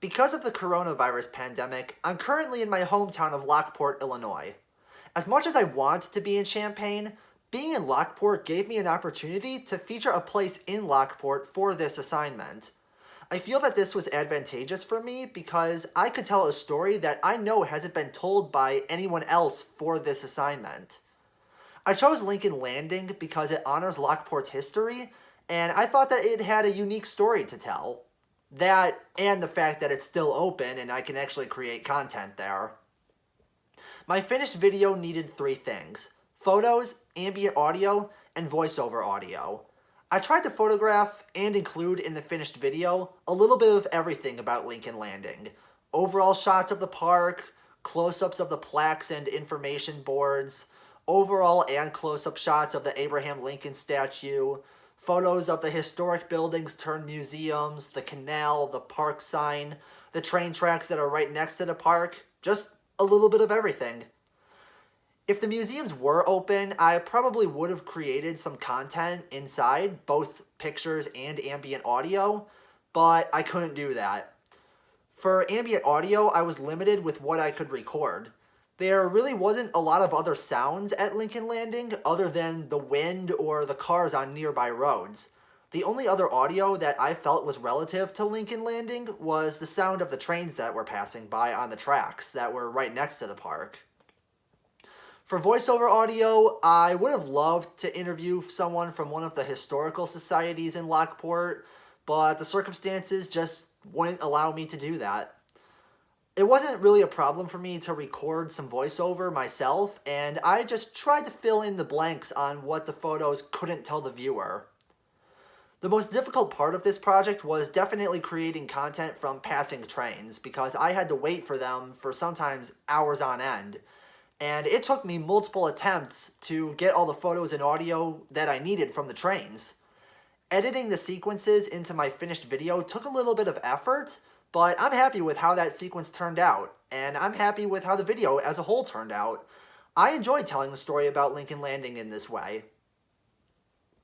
Because of the coronavirus pandemic, I'm currently in my hometown of Lockport, Illinois. As much as I want to be in Champaign, being in Lockport gave me an opportunity to feature a place in Lockport for this assignment. I feel that this was advantageous for me because I could tell a story that I know hasn't been told by anyone else for this assignment. I chose Lincoln Landing because it honors Lockport's history, and I thought that it had a unique story to tell. That, and the fact that it's still open and I can actually create content there. My finished video needed three things: photos, ambient audio, and voiceover audio. I tried to photograph and include in the finished video a little bit of everything about Lincoln Landing. Overall shots of the park, close-ups of the plaques and information boards, overall and close-up shots of the Abraham Lincoln statue, photos of the historic buildings turned museums, the canal, the park sign, the train tracks that are right next to the park, just a little bit of everything. If the museums were open, I probably would have created some content inside, both pictures and ambient audio, but I couldn't do that. For ambient audio, I was limited with what I could record. There really wasn't a lot of other sounds at Lincoln Landing other than the wind or the cars on nearby roads. The only other audio that I felt was relative to Lincoln Landing was the sound of the trains that were passing by on the tracks that were right next to the park. For voiceover audio, I would have loved to interview someone from one of the historical societies in Lockport, but the circumstances just wouldn't allow me to do that. It wasn't really a problem for me to record some voiceover myself, and I just tried to fill in the blanks on what the photos couldn't tell the viewer. The most difficult part of this project was definitely creating content from passing trains, because I had to wait for them for sometimes hours on end. And it took me multiple attempts to get all the photos and audio that I needed from the trains. Editing the sequences into my finished video took a little bit of effort, but I'm happy with how that sequence turned out, and I'm happy with how the video as a whole turned out. I enjoyed telling the story about Lincoln Landing in this way.